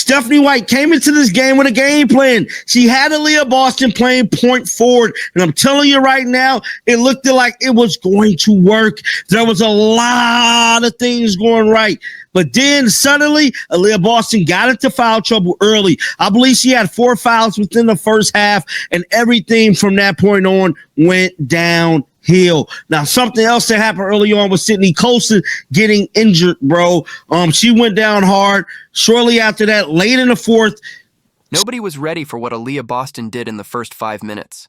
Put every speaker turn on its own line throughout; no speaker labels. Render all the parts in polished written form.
Stephanie White came into this game with a game plan. She had Aaliyah Boston playing point forward. And I'm telling you right now, it looked like it was going to work. There was a lot of things going right. But then suddenly, Aaliyah Boston got into foul trouble early. I believe she had 4 fouls within the first half, and everything from that point on went downhill. Now, something else that happened early on was Sydney Colson getting injured, bro. She went down hard. Shortly after that, late in the fourth.
Nobody was ready for what Aaliyah Boston did in the first 5 minutes.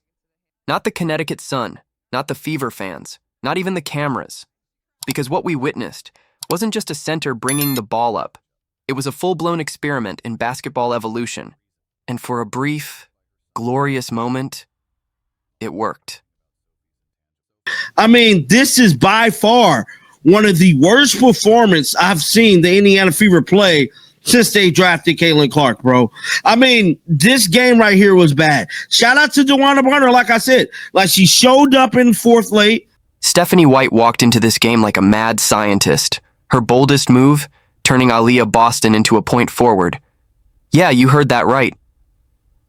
Not the Connecticut Sun, not the Fever fans, not even the cameras. Because what we witnessed wasn't just a center bringing the ball up. It was a full-blown experiment in basketball evolution. And for a brief, glorious moment, it worked.
I mean, this is by far one of the worst performances I've seen the Indiana Fever play since they drafted Caitlin Clark, bro. I mean, this game right here was bad. Shout out to DeWanna Barner, like I said. Like, she showed up in fourth late.
Stephanie White walked into this game like a mad scientist. Her boldest move, turning Aaliyah Boston into a point forward. Yeah, you heard that right.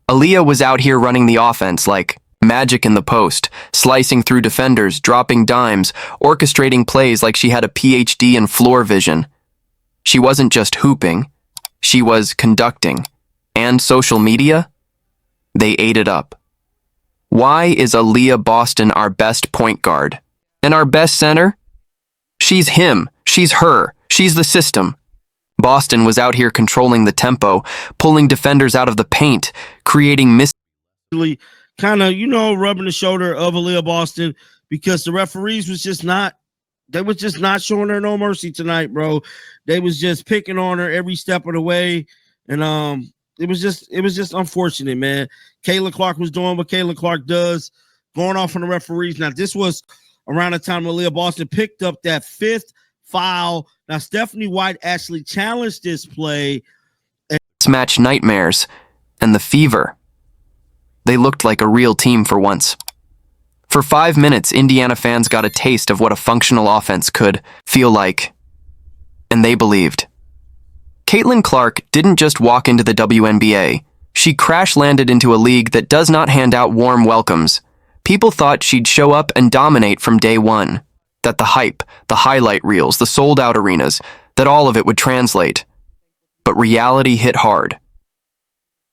Aaliyah was out here running the offense like magic in the post, slicing through defenders, dropping dimes, orchestrating plays like she had a PhD in floor vision. She wasn't just hooping, she was conducting. And social media? They ate it up. Why is Aaliyah Boston our best point guard? And our best center? She's him. She's her. She's the system. Boston was out here controlling the tempo, pulling defenders out of the paint, creating
kind of, rubbing the shoulder of Aaliyah Boston because the referees was just not showing her no mercy tonight, bro. They was just picking on her every step of the way. And it was just unfortunate, man. Caitlin Clark was doing what Caitlin Clark does, going off on the referees. Now, this was around the time Aaliyah Boston picked up that 5th foul. Now, Stephanie White actually challenged this play.
Match nightmares and the Fever. They looked like a real team for once. For 5 minutes, Indiana fans got a taste of what a functional offense could feel like. And they believed. Caitlin Clark didn't just walk into the WNBA. She crash-landed into a league that does not hand out warm welcomes. People thought she'd show up and dominate from day one. That the hype, the highlight reels, the sold-out arenas, that all of it would translate. But reality hit hard.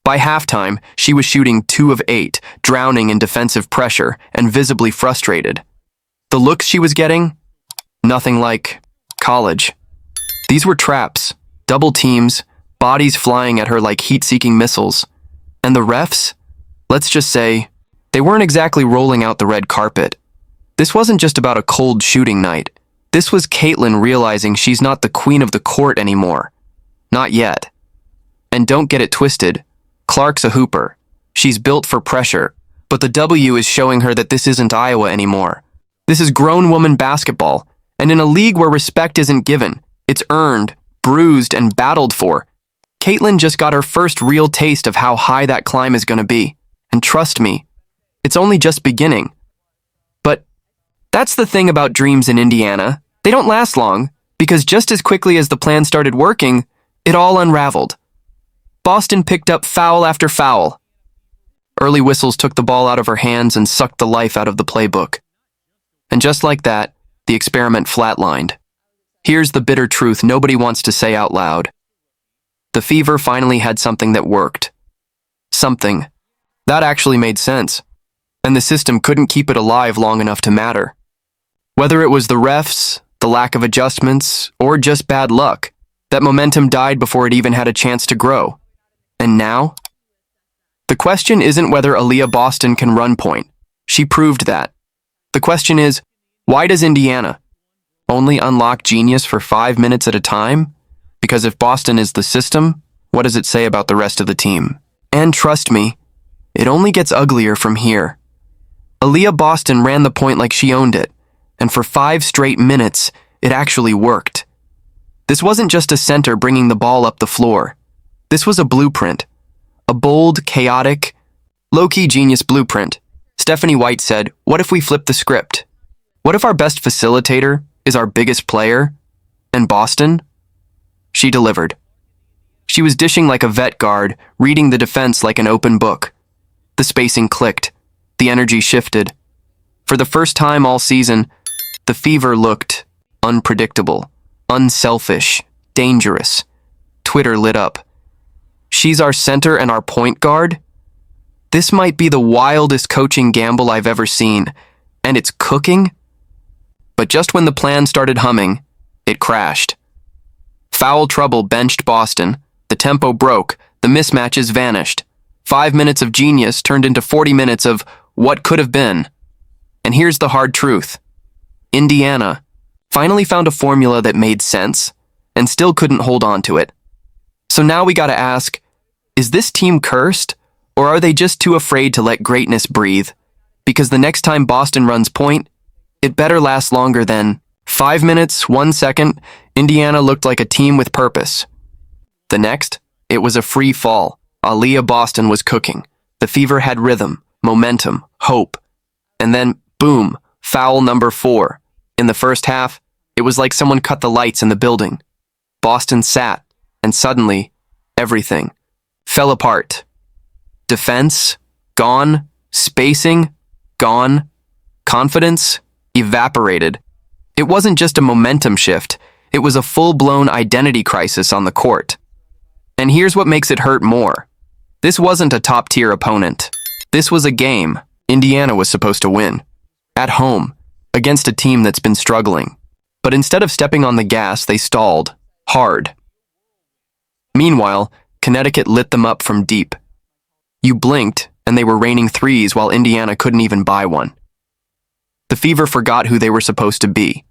By halftime, she was shooting 2 of 8, drowning in defensive pressure and visibly frustrated. The looks she was getting? Nothing like college. These were traps, double teams, bodies flying at her like heat-seeking missiles. And the refs? Let's just say, they weren't exactly rolling out the red carpet. This wasn't just about a cold shooting night. This was Caitlin realizing she's not the queen of the court anymore. Not yet. And don't get it twisted, Clark's a hooper. She's built for pressure, but the W is showing her that this isn't Iowa anymore. This is grown woman basketball, and in a league where respect isn't given, it's earned, bruised, and battled for. Caitlin just got her first real taste of how high that climb is going to be. And trust me, it's only just beginning. But that's the thing about dreams in Indiana. They don't last long, because just as quickly as the plan started working, it all unraveled. Boston picked up foul after foul. Early whistles took the ball out of her hands and sucked the life out of the playbook. And just like that, the experiment flatlined. Here's the bitter truth nobody wants to say out loud. The Fever finally had something that worked. Something. That actually made sense. And the system couldn't keep it alive long enough to matter. Whether it was the refs, the lack of adjustments, or just bad luck, that momentum died before it even had a chance to grow. And now? The question isn't whether Aaliyah Boston can run point. She proved that. The question is, why does Indiana only unlock genius for 5 minutes at a time? Because if Boston is the system, what does it say about the rest of the team? And trust me, it only gets uglier from here. Aaliyah Boston ran the point like she owned it, and for 5 straight minutes, it actually worked. This wasn't just a center bringing the ball up the floor. This was a blueprint. A bold, chaotic, low-key genius blueprint. Stephanie White said, what if we flip the script? What if our best facilitator is our biggest player? And Boston? She delivered. She was dishing like a vet guard, reading the defense like an open book. The spacing clicked. The energy shifted. For the first time all season, the Fever looked unpredictable, unselfish, dangerous. Twitter lit up. She's our center and our point guard? This might be the wildest coaching gamble I've ever seen, and it's cooking? But just when the plan started humming, it crashed. Foul trouble benched Boston. The tempo broke. The mismatches vanished. 5 minutes of genius turned into 40 minutes of what could have been. And here's the hard truth. Indiana finally found a formula that made sense and still couldn't hold on to it. So now we gotta ask, is this team cursed, or are they just too afraid to let greatness breathe? Because the next time Boston runs point, it better last longer than 5 minutes, 1 second. Indiana looked like a team with purpose. The next, it was a free fall. Aaliyah Boston was cooking. The Fever had rhythm, momentum, hope. And then, boom, foul number 4. In the first half, it was like someone cut the lights in the building. Boston sat, and suddenly, everything fell apart. Defense, gone. Spacing, gone. Confidence, evaporated. It wasn't just a momentum shift. It was a full-blown identity crisis on the court. And here's what makes it hurt more. This wasn't a top-tier opponent. This was a game Indiana was supposed to win. At home, against a team that's been struggling. But instead of stepping on the gas, they stalled. Hard. Meanwhile, Connecticut lit them up from deep. You blinked, and they were raining threes while Indiana couldn't even buy one. The Fever forgot who they were supposed to be.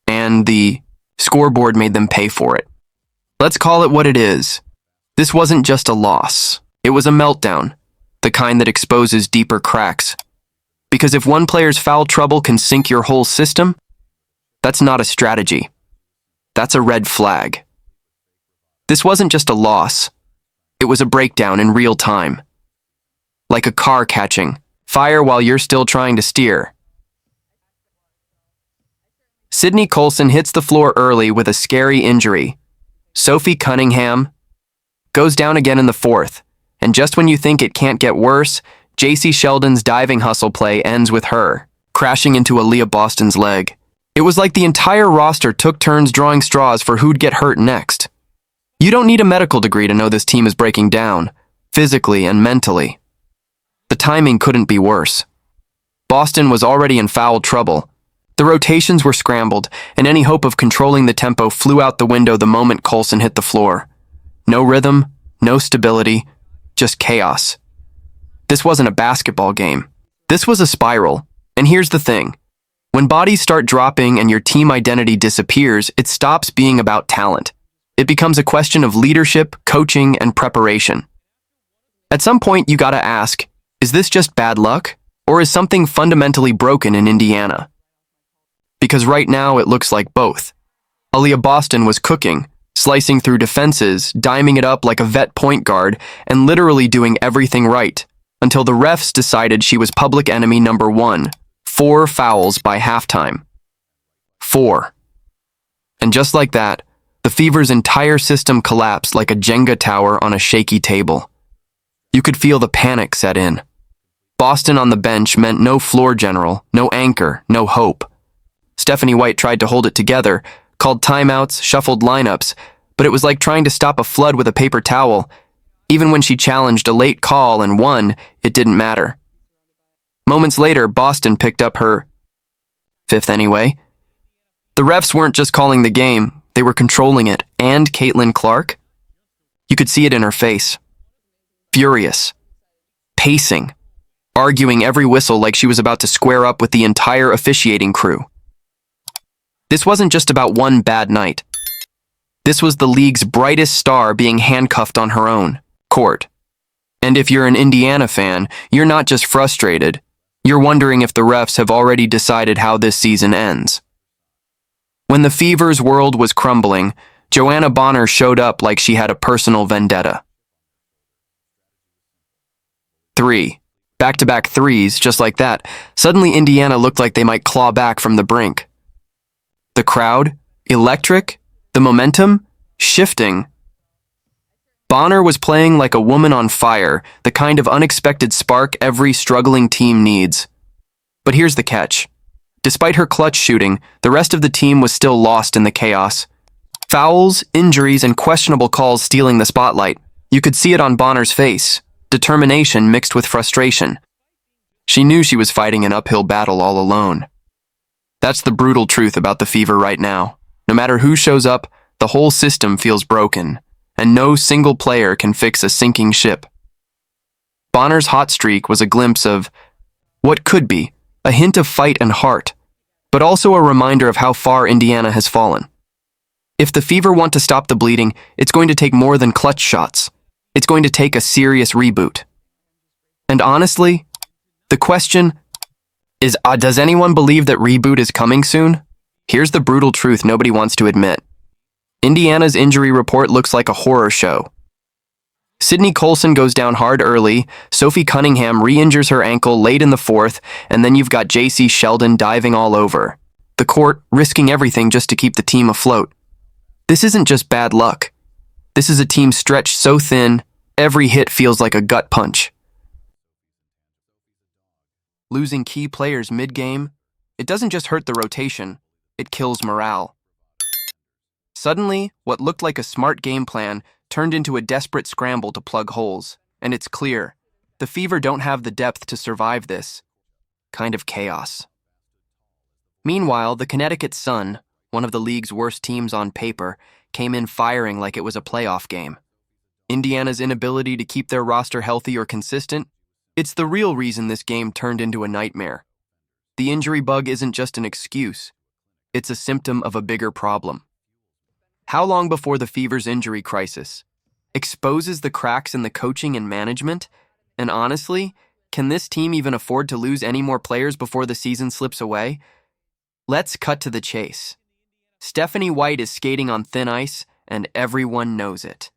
And the scoreboard made them pay for it. Let's call it what it is. This wasn't just a loss. It was a meltdown, the kind that exposes deeper cracks. Because if one player's foul trouble can sink your whole system, that's not a strategy. That's a red flag. This wasn't just a loss. It was a breakdown in real time. Like a car catching fire while you're still trying to steer. Sydney Colson hits the floor early with a scary injury. Sophie Cunningham goes down again in the fourth, and just when you think it can't get worse, J.C. Sheldon's diving hustle play ends with her crashing into Aaliyah Boston's leg. It was like the entire roster took turns drawing straws for who'd get hurt next. You don't need a medical degree to know this team is breaking down, physically and mentally. The timing couldn't be worse. Boston was already in foul trouble. The rotations were scrambled, and any hope of controlling the tempo flew out the window the moment Colson hit the floor. No rhythm, no stability, just chaos. This wasn't a basketball game. This was a spiral. And here's the thing. When bodies start dropping and your team identity disappears, it stops being about talent. It becomes a question of leadership, coaching, and preparation. At some point, you gotta ask, is this just bad luck, or is something fundamentally broken in Indiana? Because right now, it looks like both. Aaliyah Boston was cooking, slicing through defenses, diming it up like a vet point guard, and literally doing everything right, until the refs decided she was public enemy number 1. 4 fouls by halftime. 4. And just like that, the Fever's entire system collapsed like a Jenga tower on a shaky table. You could feel the panic set in. Boston on the bench meant no floor general, no anchor, no hope. Stephanie White tried to hold it together, called timeouts, shuffled lineups, but it was like trying to stop a flood with a paper towel. Even when she challenged a late call and won, it didn't matter. Moments later, Boston picked up her 5th anyway. The refs weren't just calling the game, they were controlling it, and Caitlin Clark? You could see it in her face. Furious. Pacing. Arguing every whistle like she was about to square up with the entire officiating crew. This wasn't just about one bad night. This was the league's brightest star being handcuffed on her own court. And if you're an Indiana fan, you're not just frustrated, you're wondering if the refs have already decided how this season ends. When the Fever's world was crumbling, Joanna Bonner showed up like she had a personal vendetta. 3. Back-to-back threes, just like that. Suddenly Indiana looked like they might claw back from the brink. The crowd, electric, the momentum, shifting. Bonner was playing like a woman on fire, the kind of unexpected spark every struggling team needs. But here's the catch. Despite her clutch shooting, the rest of the team was still lost in the chaos. Fouls, injuries, and questionable calls stealing the spotlight. You could see it on Bonner's face, determination mixed with frustration. She knew she was fighting an uphill battle all alone. That's the brutal truth about the Fever right now. No matter who shows up, the whole system feels broken, and no single player can fix a sinking ship. Bonner's hot streak was a glimpse of what could be, a hint of fight and heart, but also a reminder of how far Indiana has fallen. If the Fever want to stop the bleeding, it's going to take more than clutch shots. It's going to take a serious reboot. And honestly, the question is, does anyone believe that reboot is coming soon? Here's the brutal truth nobody wants to admit. Indiana's injury report looks like a horror show. Sydney Colson goes down hard early, Sophie Cunningham re-injures her ankle late in the fourth, and then you've got J.C. Sheldon diving all over the court, risking everything just to keep the team afloat. This isn't just bad luck. This is a team stretched so thin, every hit feels like a gut punch. Losing key players mid-game, it doesn't just hurt the rotation, it kills morale. Suddenly, what looked like a smart game plan turned into a desperate scramble to plug holes, and it's clear, the Fever don't have the depth to survive this kind of chaos. Meanwhile, the Connecticut Sun, one of the league's worst teams on paper, came in firing like it was a playoff game. Indiana's inability to keep their roster healthy or consistent, it's the real reason this game turned into a nightmare. The injury bug isn't just an excuse, it's a symptom of a bigger problem. How long before the Fever's injury crisis exposes the cracks in the coaching and management? And honestly, can this team even afford to lose any more players before the season slips away? Let's cut to the chase. Stephanie White is skating on thin ice, and everyone knows it.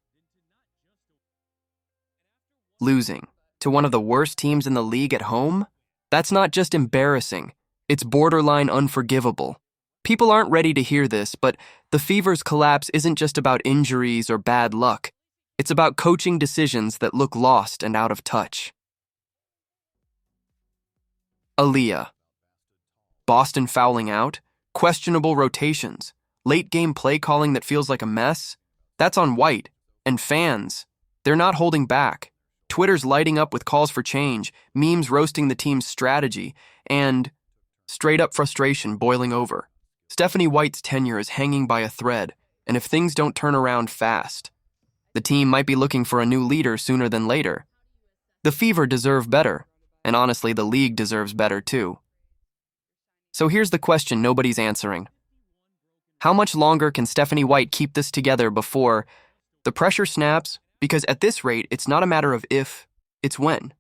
Losing to one of the worst teams in the league at home? That's not just embarrassing, it's borderline unforgivable. People aren't ready to hear this, but the Fever's collapse isn't just about injuries or bad luck. It's about coaching decisions that look lost and out of touch. Aaliyah. Boston fouling out, questionable rotations, late-game play calling that feels like a mess. That's on White. And fans, they're not holding back. Twitter's lighting up with calls for change, memes roasting the team's strategy, and straight-up frustration boiling over. Stephanie White's tenure is hanging by a thread, and if things don't turn around fast, the team might be looking for a new leader sooner than later. The Fever deserve better, and honestly, the league deserves better too. So here's the question nobody's answering. How much longer can Stephanie White keep this together before the pressure snaps? Because at this rate, it's not a matter of if, it's when.